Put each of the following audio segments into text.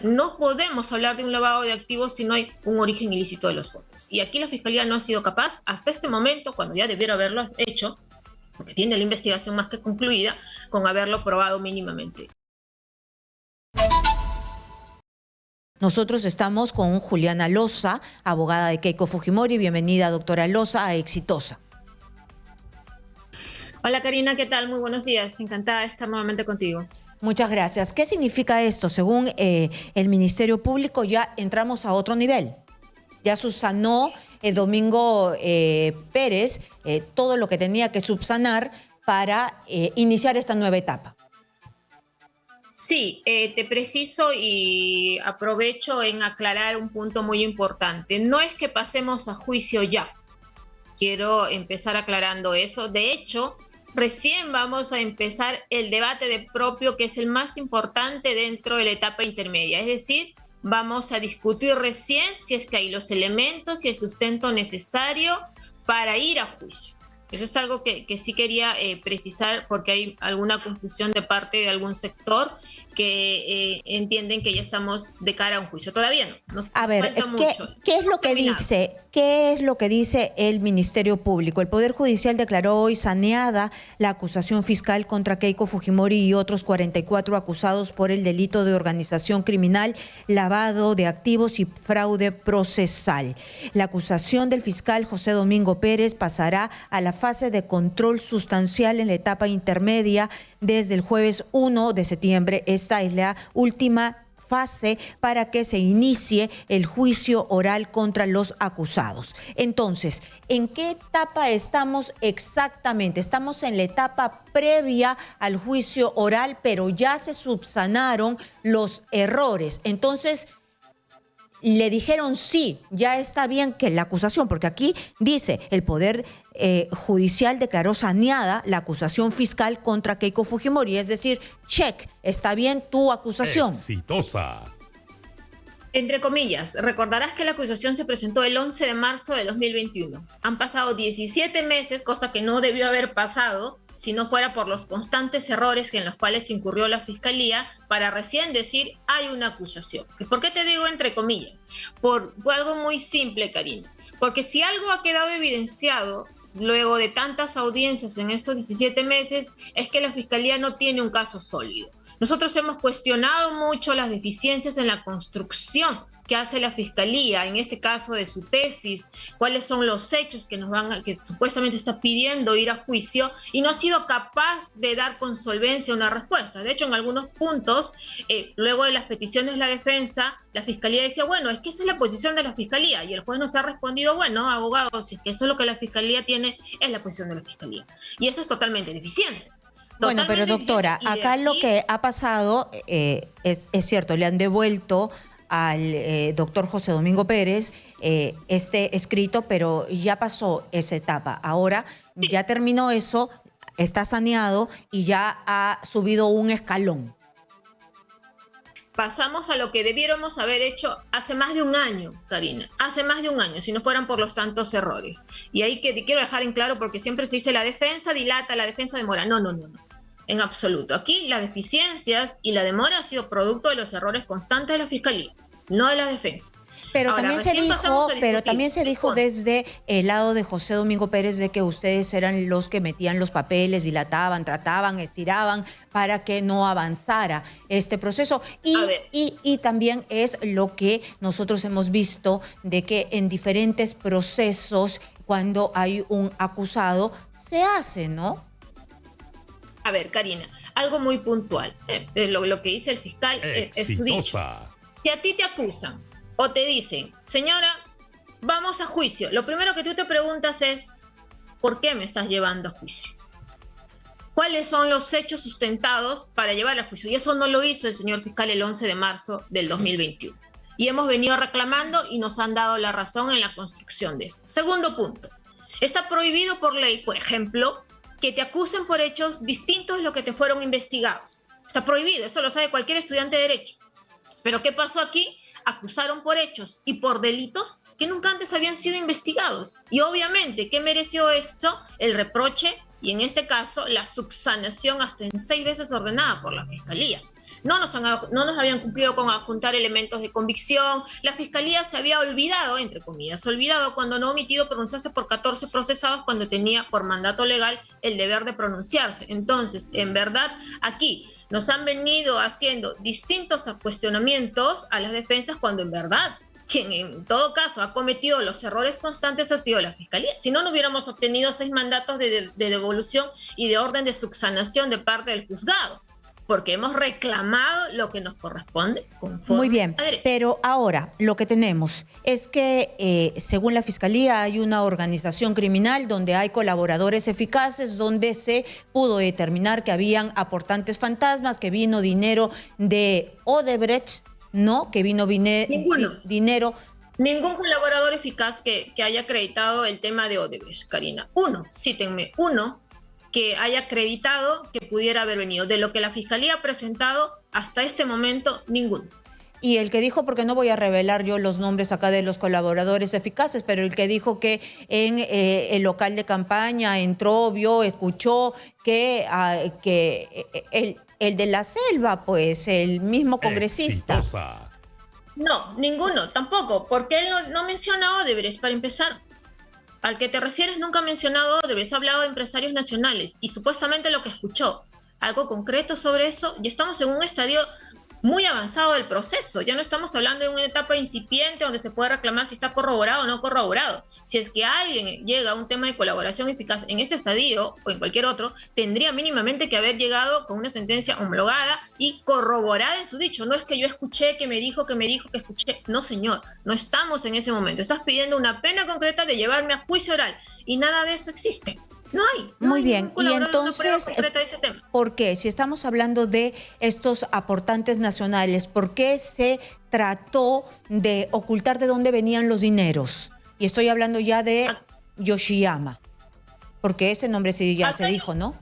No podemos hablar de un lavado de activos si no hay un origen ilícito de los fondos. Y aquí la Fiscalía no ha sido capaz, hasta este momento, cuando ya debiera haberlo hecho, porque tiene la investigación más que concluida, con haberlo probado mínimamente. Nosotros estamos con Juliana Loza, abogada de Keiko Fujimori. Bienvenida, doctora Loza, a Exitosa. Hola Karina, ¿qué tal? Muy buenos días. Encantada de estar nuevamente contigo. Muchas gracias. ¿Qué significa esto? Según el Ministerio Público, ya entramos a otro nivel. Ya subsanó Domingo Pérez todo lo que tenía que subsanar para iniciar esta nueva etapa. Sí, te preciso y aprovecho en aclarar un punto muy importante. No es que pasemos a juicio ya. Quiero empezar aclarando eso. De hecho, recién vamos a empezar el debate de propio, que es el más importante dentro de la etapa intermedia. Es decir, vamos a discutir recién si es que hay los elementos y el sustento necesario para ir a juicio. Eso es algo que sí quería precisar, porque hay alguna confusión de parte de algún sector que entienden que ya estamos de cara a un juicio. Todavía no. Nos falta mucho. ¿Qué es lo que dice? ¿Qué es lo que dice el Ministerio Público? El Poder Judicial declaró hoy saneada la acusación fiscal contra Keiko Fujimori y otros 44 acusados por el delito de organización criminal, lavado de activos y fraude procesal. La acusación del fiscal José Domingo Pérez pasará a la fase de control sustancial en la etapa intermedia desde el jueves 1 de septiembre. Esta es la última fase para que se inicie el juicio oral contra los acusados. Entonces, ¿en qué etapa estamos exactamente? Estamos en la etapa previa al juicio oral, pero ya se subsanaron los errores. Entonces, le dijeron sí, ya está bien que la acusación, porque aquí dice el Poder Judicial declaró saneada la acusación fiscal contra Keiko Fujimori, es decir, check, está bien tu acusación. Exitosa. Entre comillas, recordarás que la acusación se presentó el 11 de marzo de 2021. Han pasado 17 meses, cosa que no debió haber pasado si no fuera por los constantes errores en los cuales incurrió la Fiscalía para recién decir hay una acusación. ¿Y por qué te digo entre comillas? Por algo muy simple, Karina. Porque si algo ha quedado evidenciado luego de tantas audiencias en estos 17 meses es que la Fiscalía no tiene un caso sólido. Nosotros hemos cuestionado mucho las deficiencias en la construcción que hace la Fiscalía, en este caso de su tesis, cuáles son los hechos que supuestamente está pidiendo ir a juicio, y no ha sido capaz de dar con solvencia una respuesta. De hecho, en algunos puntos, luego de las peticiones de la defensa, la Fiscalía decía, bueno, es que esa es la posición de la Fiscalía, y el juez nos ha respondido, bueno, abogado, si es que eso es lo que la Fiscalía tiene, es la posición de la Fiscalía. Y eso es totalmente deficiente. Bueno, pero doctora, acá lo que ha pasado es cierto, le han devuelto al doctor José Domingo Pérez este escrito, pero ya pasó esa etapa. Ahora ya terminó eso, está saneado y ya ha subido un escalón. Pasamos a lo que debiéramos haber hecho hace más de un año, Karina. Hace más de un año, si no fueran por los tantos errores. Y ahí que te quiero dejar en claro, porque siempre se dice la defensa dilata, la defensa demora. No. En absoluto. Aquí las deficiencias y la demora ha sido producto de los errores constantes de la Fiscalía, no de las defensas. Pero ahora, también se dijo desde el lado de José Domingo Pérez de que ustedes eran los que metían los papeles, dilataban, trataban, estiraban para que no avanzara este proceso. Y también es lo que nosotros hemos visto de que en diferentes procesos, cuando hay un acusado, se hace, ¿no? A ver, Karina, algo muy puntual. Lo que dice el fiscal es su dicho. Si a ti te acusan o te dicen, señora, vamos a juicio, lo primero que tú te preguntas es, ¿por qué me estás llevando a juicio? ¿Cuáles son los hechos sustentados para llevar a juicio? Y eso no lo hizo el señor fiscal el 11 de marzo del 2021. Y hemos venido reclamando y nos han dado la razón en la construcción de eso. Segundo punto, está prohibido por ley, por ejemplo, que te acusen por hechos distintos de lo que te fueron investigados. Está prohibido, eso lo sabe cualquier estudiante de Derecho. Pero ¿qué pasó aquí? Acusaron por hechos y por delitos que nunca antes habían sido investigados. Y obviamente, ¿qué mereció esto? El reproche y en este caso la subsanación hasta en 6 veces ordenada por la Fiscalía. no nos habían cumplido con adjuntar elementos de convicción, la Fiscalía se había olvidado, entre comillas, olvidado cuando no omitido pronunciarse por 14 procesados cuando tenía por mandato legal el deber de pronunciarse. Entonces, en verdad, aquí nos han venido haciendo distintos cuestionamientos a las defensas cuando en verdad quien en todo caso ha cometido los errores constantes ha sido la Fiscalía. Si no, no hubiéramos obtenido 6 mandatos de devolución y de orden de subsanación de parte del juzgado, porque hemos reclamado lo que nos corresponde conforme. Muy bien, pero ahora lo que tenemos es que según la Fiscalía hay una organización criminal donde hay colaboradores eficaces, donde se pudo determinar que habían aportantes fantasmas, que vino dinero de Odebrecht, ¿no? Que vino dinero. Ningún colaborador eficaz que haya acreditado el tema de Odebrecht, Karina. Cítenme uno que haya acreditado que pudiera haber venido. De lo que la Fiscalía ha presentado hasta este momento, ninguno. Y el que dijo, porque no voy a revelar yo los nombres acá de los colaboradores eficaces, pero el que dijo que en el local de campaña entró, vio, escuchó que el de la selva, pues, el mismo congresista. Exitosa. No, ninguno, tampoco, porque él no menciona a Odebrecht, para empezar. Al que te refieres nunca ha mencionado Odebrecht, ha hablado de empresarios nacionales y supuestamente lo que escuchó, algo concreto sobre eso, y estamos en un estadio muy avanzado del proceso. Ya no estamos hablando de una etapa incipiente donde se puede reclamar si está corroborado o no corroborado. Si es que alguien llega a un tema de colaboración eficaz en este estadio o en cualquier otro, tendría mínimamente que haber llegado con una sentencia homologada y corroborada en su dicho. No es que yo escuché, que me dijo, que escuché. No, señor, no estamos en ese momento. Estás pidiendo una pena concreta de llevarme a juicio oral y nada de eso existe. No hay. Muy bien, y entonces, ¿por qué? Si estamos hablando de estos aportantes nacionales, ¿por qué se trató de ocultar de dónde venían los dineros? Y estoy hablando ya de Yoshiyama, porque ese nombre sí ya se dijo, ¿no?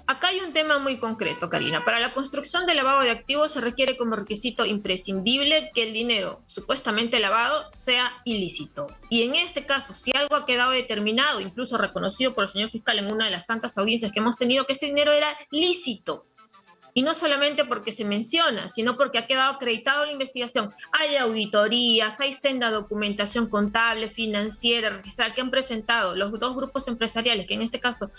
Acá hay un tema muy concreto, Karina. Para la construcción del lavado de activos se requiere como requisito imprescindible que el dinero supuestamente lavado sea ilícito. Y en este caso, si algo ha quedado determinado, incluso reconocido por el señor fiscal en una de las tantas audiencias que hemos tenido, que este dinero era lícito. Y no solamente porque se menciona, sino porque ha quedado acreditado la investigación. Hay auditorías, hay senda documentación contable, financiera, registral que han presentado los dos grupos empresariales que en este caso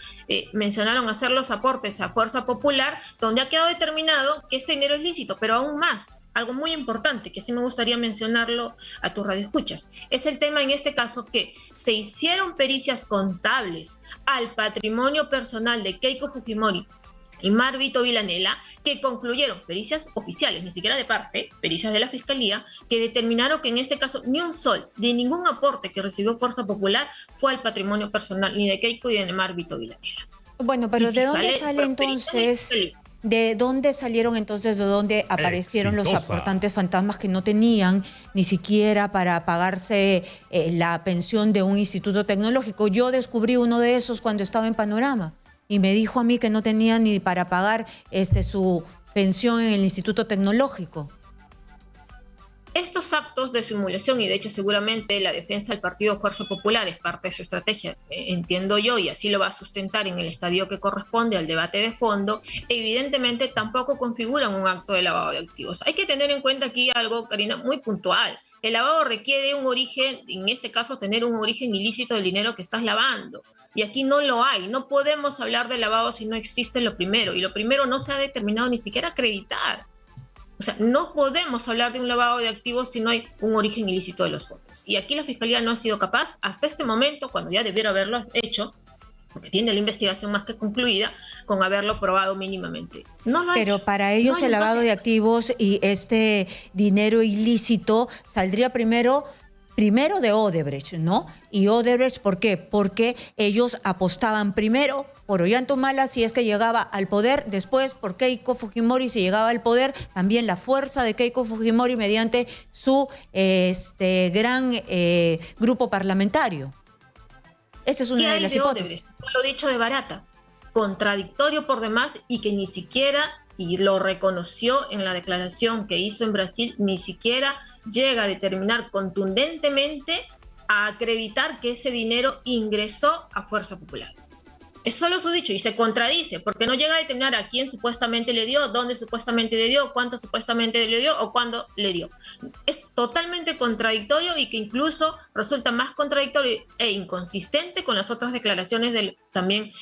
mencionaron hacer los aportes a Fuerza Popular, donde ha quedado determinado que este dinero es lícito, pero aún más. Algo muy importante que sí me gustaría mencionarlo a tus radioescuchas. Es el tema en este caso que se hicieron pericias contables al patrimonio personal de Keiko Fujimori y Mar Vito Villanela, que concluyeron pericias oficiales, ni siquiera de parte, pericias de la Fiscalía, que determinaron que en este caso ni un sol de ningún aporte que recibió Fuerza Popular fue al patrimonio personal ni de Keiko ni de Mar Vito Villanela. Bueno, pero ¿de dónde sale entonces? ¿De dónde salieron entonces, de dónde aparecieron los aportantes fantasmas que no tenían ni siquiera para pagarse la pensión de un instituto tecnológico? Yo descubrí uno de esos cuando estaba en Panorama. Y me dijo a mí que no tenía ni para pagar su pensión en el Instituto Tecnológico. Estos actos de simulación, y de hecho seguramente la defensa del Partido Fuerza Popular es parte de su estrategia, entiendo yo, y así lo va a sustentar en el estadio que corresponde al debate de fondo, evidentemente tampoco configuran un acto de lavado de activos. Hay que tener en cuenta aquí algo, Karina, muy puntual. El lavado requiere un origen, en este caso tener un origen ilícito del dinero que estás lavando. Y aquí no lo hay. No podemos hablar de lavado si no existe lo primero. Y lo primero no se ha determinado ni siquiera acreditar. O sea, no podemos hablar de un lavado de activos si no hay un origen ilícito de los fondos. Y aquí la Fiscalía no ha sido capaz, hasta este momento, cuando ya debiera haberlo hecho, porque tiene la investigación más que concluida, con haberlo probado mínimamente. No lo ha hecho. Pero para ellos el lavado de activos y este dinero ilícito saldría primero de Odebrecht, ¿no? Y Odebrecht, ¿por qué? Porque ellos apostaban primero por Ollanta si es que llegaba al poder, después por Keiko Fujimori si llegaba al poder, también la fuerza de Keiko Fujimori mediante su gran grupo parlamentario. Esa es una de las hipótesis. Lo dicho de Barata, contradictorio por demás y que ni siquiera, y lo reconoció en la declaración que hizo en Brasil, ni siquiera llega a determinar contundentemente a acreditar que ese dinero ingresó a Fuerza Popular. Es solo su dicho y se contradice porque no llega a determinar a quién supuestamente le dio, dónde supuestamente le dio, cuánto supuestamente le dio o cuándo le dio. Es totalmente contradictorio y que incluso resulta más contradictorio e inconsistente con las otras declaraciones de también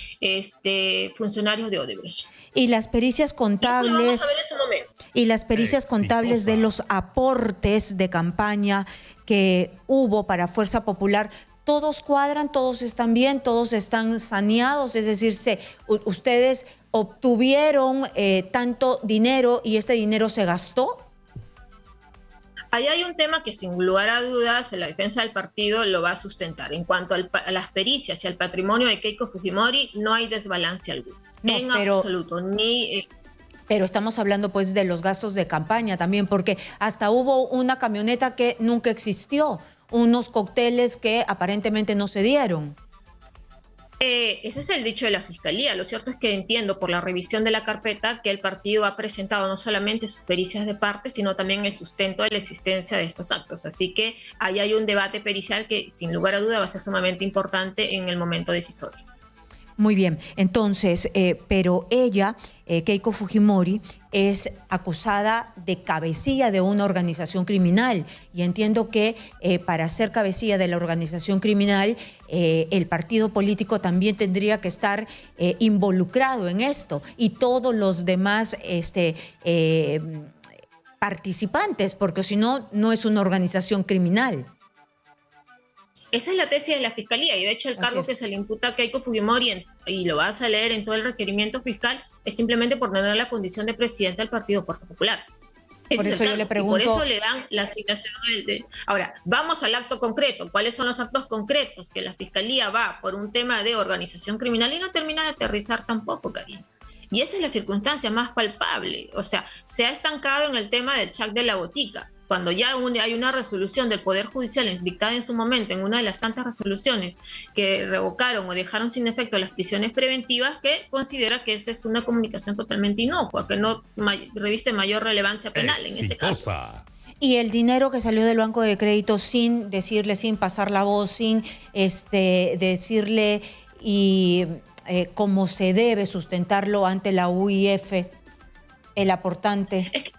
funcionarios de Odebrecht. Y las pericias Y eso lo vamos a ver contables en su momento. y las pericias contables de los aportes de campaña que hubo para Fuerza Popular, todos cuadran, todos están bien, todos están saneados, es decir, ustedes obtuvieron tanto dinero y este dinero se gastó. Ahí hay un tema que sin lugar a dudas la defensa del partido lo va a sustentar. En cuanto a las pericias y al patrimonio de Keiko Fujimori, no hay desbalance alguno. No, en absoluto. Pero estamos hablando pues de los gastos de campaña también, porque hasta hubo una camioneta que nunca existió, unos cócteles que aparentemente no se dieron. Ese es el dicho de la Fiscalía. Lo cierto es que entiendo por la revisión de la carpeta que el partido ha presentado no solamente sus pericias de parte, sino también el sustento de la existencia de estos actos. Así que ahí hay un debate pericial que sin lugar a duda va a ser sumamente importante en el momento decisorio. Muy bien, entonces, pero ella, Keiko Fujimori, es acusada de cabecilla de una organización criminal y entiendo que para ser cabecilla de la organización criminal, el partido político también tendría que estar involucrado en esto y todos los demás participantes, porque si no, no es una organización criminal. Esa es la tesis de la Fiscalía y de hecho el cargo que se le imputa a Keiko Fujimori, y lo vas a leer en todo el requerimiento fiscal, es simplemente por tener la condición de presidente del Partido Fuerza Popular. Por eso yo le pregunto. Y por eso le dan la asignación Ahora, vamos al acto concreto. ¿Cuáles son los actos concretos? Que la Fiscalía va por un tema de organización criminal y no termina de aterrizar tampoco, Karina. Y esa es la circunstancia más palpable. O sea, se ha estancado en el tema del check de la botica. Cuando ya hay una resolución del Poder Judicial dictada en su momento, en una de las tantas resoluciones que revocaron o dejaron sin efecto las prisiones preventivas, que considera que esa es una comunicación totalmente inocua, que no reviste mayor relevancia penal en este caso. Y el dinero que salió del Banco de Crédito sin decirle, sin pasar la voz, sin decirle y cómo se debe sustentarlo ante la UIF, el aportante. Es que,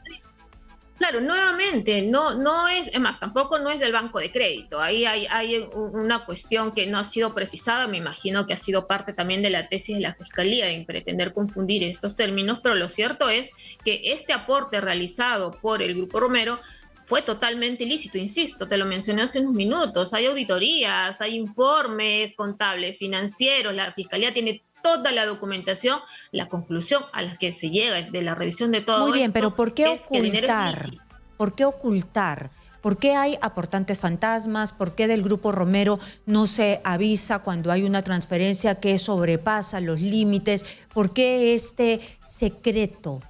claro, nuevamente, no es más, tampoco no es del Banco de Crédito. Ahí hay una cuestión que no ha sido precisada, me imagino que ha sido parte también de la tesis de la Fiscalía en pretender confundir estos términos, pero lo cierto es que este aporte realizado por el Grupo Romero fue totalmente ilícito, insisto, te lo mencioné hace unos minutos. Hay auditorías, hay informes contables, financieros, la Fiscalía tiene toda la documentación. La conclusión a la que se llega de la revisión de todo esto. Muy bien, pero ¿por qué es que el dinero es ilícito. ¿Por qué ocultar? ¿Por qué hay aportantes fantasmas? ¿Por qué del Grupo Romero no se avisa cuando hay una transferencia que sobrepasa los límites? ¿Por qué este secreto?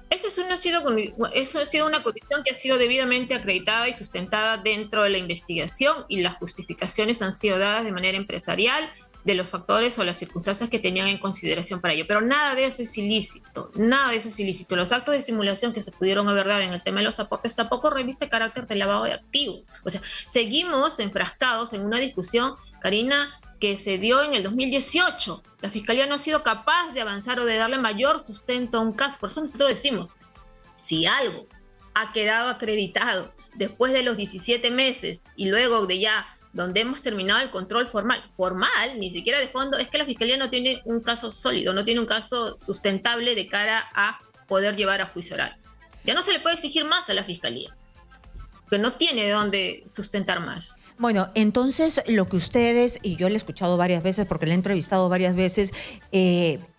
Eso ha sido una condición que ha sido debidamente acreditada y sustentada dentro de la investigación, y las justificaciones han sido dadas de manera empresarial de los factores o las circunstancias que tenían en consideración para ello. Pero nada de eso es ilícito, nada de eso es ilícito. Los actos de simulación que se pudieron haber dado en el tema de los aportes tampoco reviste carácter de lavado de activos. O sea, seguimos enfrascados en una discusión, Karina, que se dio en el 2018. La Fiscalía no ha sido capaz de avanzar o de darle mayor sustento a un caso. Por eso nosotros decimos, si algo ha quedado acreditado después de los 17 meses y luego de ya donde hemos terminado el control formal, ni siquiera de fondo, es que la Fiscalía no tiene un caso sólido, no tiene un caso sustentable de cara a poder llevar a juicio oral. Ya no se le puede exigir más a la Fiscalía, que no tiene de dónde sustentar más. Bueno, entonces lo que ustedes, y yo le he escuchado varias veces porque le he entrevistado varias veces,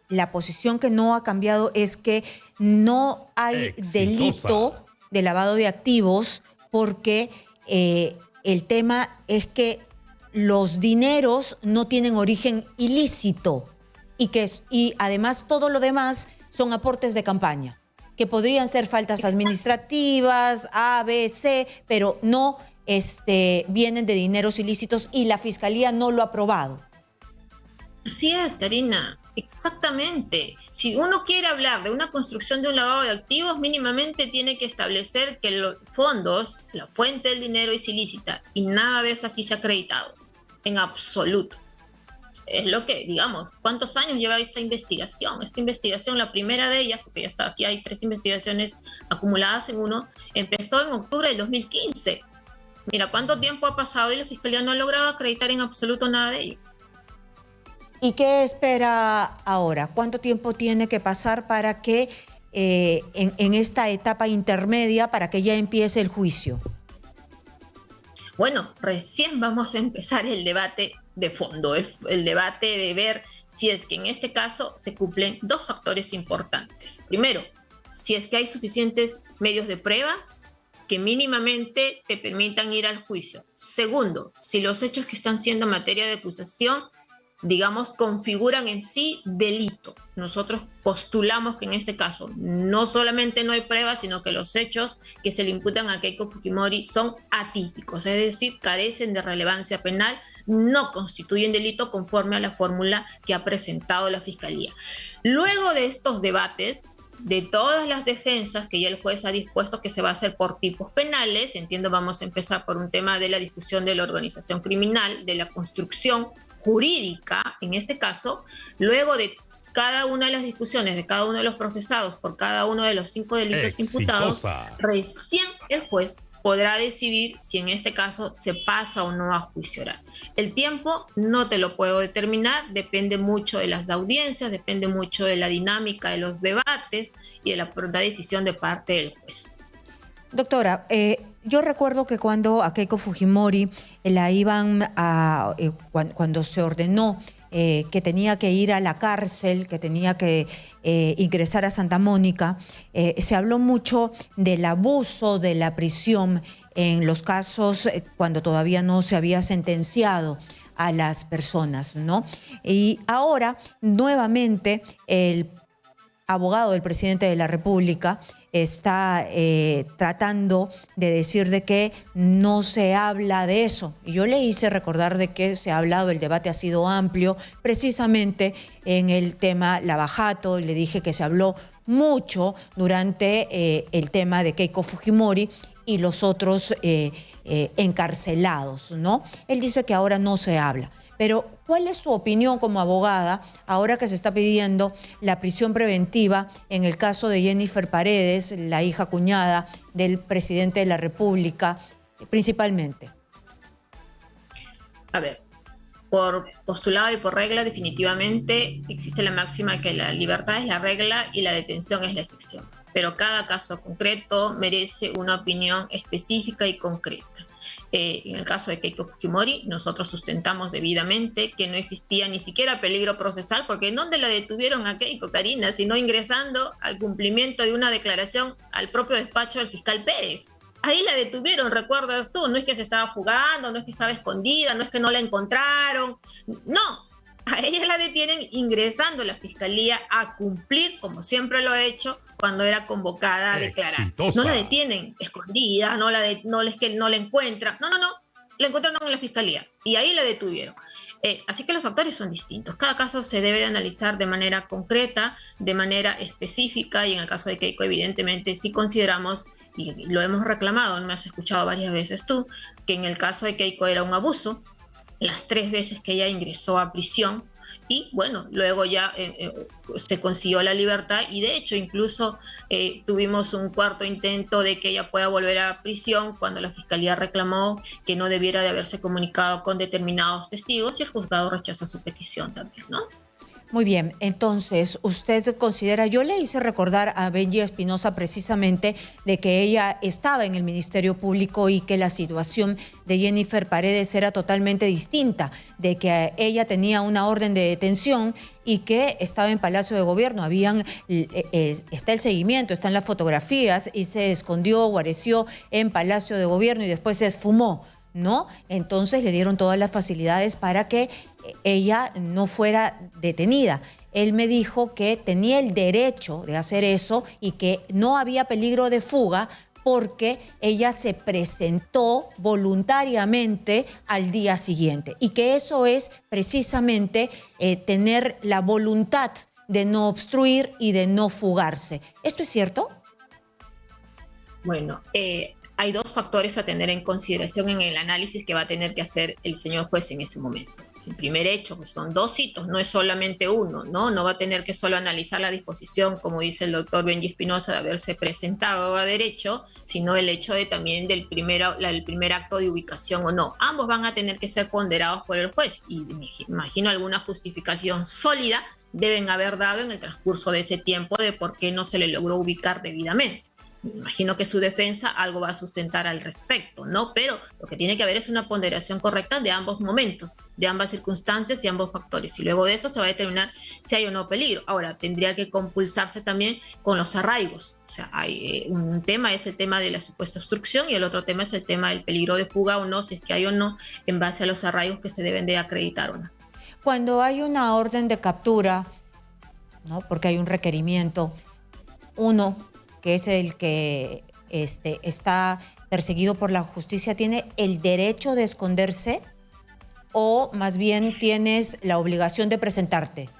la posición que no ha cambiado es que no hay delito de lavado de activos porque el tema es que los dineros no tienen origen ilícito y además todo lo demás son aportes de campaña, que podrían ser faltas administrativas, A, B, C, pero no vienen de dineros ilícitos y la Fiscalía no lo ha aprobado. Así es, Karina, exactamente. Si uno quiere hablar de una construcción de un lavado de activos, mínimamente tiene que establecer que los fondos, la fuente del dinero es ilícita, y nada de eso aquí se ha acreditado, en absoluto. Es lo que, digamos, ¿cuántos años lleva esta investigación? Esta investigación, la primera de ellas, porque ya está aquí, hay 3 investigaciones acumuladas en uno, empezó en octubre del 2015. Mira, ¿cuánto tiempo ha pasado y la Fiscalía no ha logrado acreditar en absoluto nada de ello? ¿Y qué espera ahora? ¿Cuánto tiempo tiene que pasar para que en esta etapa intermedia, para que ya empiece el juicio? Bueno, recién vamos a empezar el debate de fondo, el debate de ver si es que en este caso se cumplen 2 factores importantes. Primero, si es que hay suficientes medios de prueba que mínimamente te permitan ir al juicio. Segundo, si los hechos que están siendo materia de acusación, digamos, configuran en sí delito. Nosotros postulamos que en este caso no solamente no hay pruebas, sino que los hechos que se le imputan a Keiko Fujimori son atípicos, es decir, carecen de relevancia penal, no constituyen delito conforme a la fórmula que ha presentado la Fiscalía. Luego de estos debates, de todas las defensas que ya el juez ha dispuesto que se va a hacer por tipos penales, entiendo, vamos a empezar por un tema de la discusión de la organización criminal, de la construcción jurídica, en este caso, luego de cada una de las discusiones de cada uno de los procesados por cada uno de los 5 delitos imputados, recién el juez podrá decidir si en este caso se pasa o no a juicio oral. El tiempo no te lo puedo determinar, depende mucho de las audiencias, depende mucho de la dinámica de los debates y de la pronta decisión de parte del juez. Doctora, yo recuerdo que cuando a Keiko Fujimori la iban a, cuando se ordenó que tenía que ir a la cárcel, que tenía que ingresar a Santa Mónica, se habló mucho del abuso de la prisión en los casos cuando todavía no se había sentenciado a las personas, ¿no? Y ahora, nuevamente, el abogado del presidente de la República está tratando de decir de que no se habla de eso. Y yo le hice recordar de que se ha hablado, el debate ha sido amplio, precisamente en el tema Lavajato. Le dije que se habló mucho durante el tema de Keiko Fujimori y los otros encarcelados, ¿no? Él dice que ahora no se habla. Pero, ¿cuál es su opinión como abogada ahora que se está pidiendo la prisión preventiva en el caso de Jennifer Paredes, la hija cuñada del presidente de la República, principalmente? A ver, por postulado y por regla, definitivamente existe la máxima que la libertad es la regla y la detención es la excepción. Pero cada caso concreto merece una opinión específica y concreta. En el caso de Keiko Fujimori, nosotros sustentamos debidamente que no existía ni siquiera peligro procesal, porque ¿en dónde la detuvieron a Keiko, Karina? Sino ingresando al cumplimiento de una declaración al propio despacho del fiscal Pérez. Ahí la detuvieron, recuerdas tú, no es que se estaba jugando, no es que estaba escondida, no es que no la encontraron, no. A ella la detienen ingresando a la fiscalía a cumplir, como siempre lo ha hecho, cuando era convocada a declarar. Exitosa. No la detienen escondida, no es que no la encuentran. No. La encontraron en la fiscalía y ahí la detuvieron. Así que los factores son distintos. Cada caso se debe de analizar de manera concreta, de manera específica, y en el caso de Keiko, evidentemente, sí consideramos, y lo hemos reclamado, me has escuchado varias veces tú, que en el caso de Keiko era un abuso, las 3 veces que ella ingresó a prisión, y bueno, luego ya se consiguió la libertad y de hecho incluso tuvimos un 4º intento de que ella pueda volver a prisión cuando la fiscalía reclamó que no debiera de haberse comunicado con determinados testigos y el juzgado rechazó su petición también, ¿no? Muy bien, entonces usted considera, yo le hice recordar a Benji Espinosa precisamente de que ella estaba en el Ministerio Público y que la situación de Jennifer Paredes era totalmente distinta, de que ella tenía una orden de detención y que estaba en Palacio de Gobierno. Está el seguimiento, están las fotografías y se escondió, guareció en Palacio de Gobierno y después se esfumó, ¿no? Entonces le dieron todas las facilidades para que ella no fuera detenida. Él me dijo que tenía el derecho de hacer eso y que no había peligro de fuga porque ella se presentó voluntariamente al día siguiente y que eso es precisamente tener la voluntad de no obstruir y de no fugarse. ¿Esto es cierto? Bueno, hay 2 factores a tener en consideración en el análisis que va a tener que hacer el señor juez en ese momento. el primer hecho, pues son dos hitos, no es solamente uno, ¿no? No va a tener que solo analizar la disposición, como dice el doctor Benji Espinosa, de haberse presentado a derecho, sino el hecho de también del el primer acto de ubicación o no. Ambos van a tener que ser ponderados por el juez y me imagino alguna justificación sólida deben haber dado en el transcurso de ese tiempo de por qué no se le logró ubicar debidamente. Me imagino que su defensa algo va a sustentar al respecto, ¿no? Pero lo que tiene que haber es una ponderación correcta de ambos momentos, de ambas circunstancias y ambos factores. Y luego de eso se va a determinar si hay o no peligro. Ahora, tendría que compulsarse también con los arraigos. O sea, hay un tema es el tema de la supuesta obstrucción y el otro tema es el tema del peligro de fuga o no, si es que hay o no, en base a los arraigos que se deben de acreditar o no. Cuando hay una orden de captura, ¿no? Porque hay un requerimiento, uno, que es el que está perseguido por la justicia, ¿tiene el derecho de esconderse o más bien tienes la obligación de presentarte?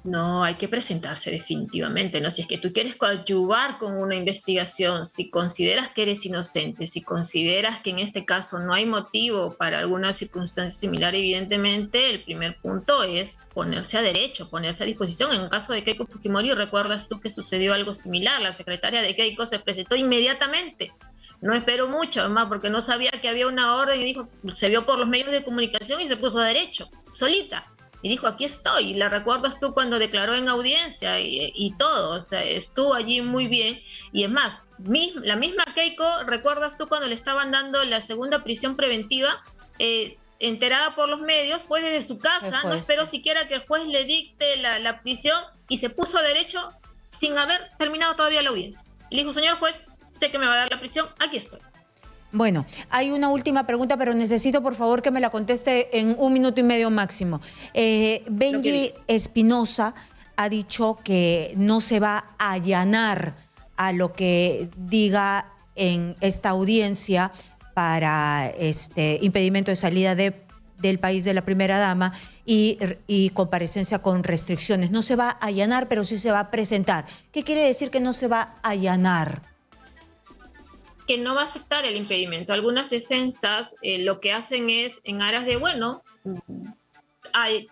No, hay que presentarse definitivamente, ¿no? Si es que tú quieres coadyuvar con una investigación, si consideras que eres inocente, si consideras que en este caso no hay motivo para alguna circunstancia similar, evidentemente el primer punto es ponerse a derecho, ponerse a disposición. En el caso de Keiko Fujimori, recuerdas tú que sucedió algo similar, la secretaria de Keiko se presentó inmediatamente. No esperó mucho, además, porque no sabía que había una orden y dijo, se vio por los medios de comunicación y se puso a derecho, solita. Y dijo, aquí estoy. Y la recuerdas tú cuando declaró en audiencia y todo. O sea, estuvo allí muy bien. Y es más, la misma Keiko, recuerdas tú cuando le estaban dando la segunda prisión preventiva, enterada por los medios, fue desde su casa, no esperó siquiera que el juez le dicte la prisión y se puso a derecho sin haber terminado todavía la audiencia. Y le dijo, señor juez, sé que me va a dar la prisión, aquí estoy. Bueno, hay una última pregunta, pero necesito por favor que me la conteste en 1 minuto y medio máximo. Benji Espinosa ha dicho que no se va a allanar a lo que diga en esta audiencia para impedimento de salida del país de la primera dama y comparecencia con restricciones. No se va a allanar, pero sí se va a presentar. ¿Qué quiere decir que no se va a allanar? Que no va a aceptar el impedimento. Algunas defensas lo que hacen es, en aras de, bueno,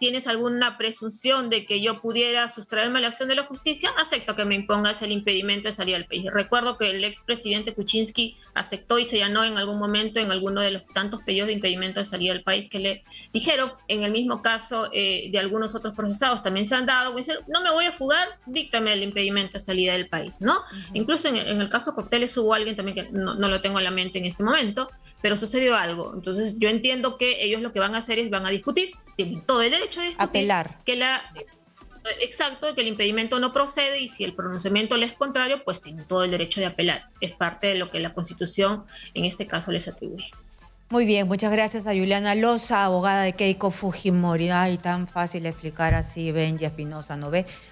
tienes alguna presunción de que yo pudiera sustraerme a la acción de la justicia, acepto que me impongas el impedimento de salir del país. Recuerdo que el expresidente Kuczynski aceptó y se allanó en algún momento en alguno de los tantos pedidos de impedimento de salida del país que le dijeron. En el mismo caso de algunos otros procesados también se han dado, dicen, no me voy a fugar, díctame el impedimento de salida del país, ¿no? Incluso en el caso Cocteles hubo alguien también que no lo tengo en la mente en este momento, pero sucedió algo. Entonces yo entiendo que ellos lo que van a hacer es van a discutir, tienen todo el derecho de discutir, apelar. Exacto, que el impedimento no procede y si el pronunciamiento les es contrario, pues tienen todo el derecho de apelar. Es parte de lo que la Constitución en este caso les atribuye. Muy bien, muchas gracias a Juliana Loza, abogada de Keiko Fujimori. Ay, tan fácil explicar así, Benji Espinosa, ¿no ve?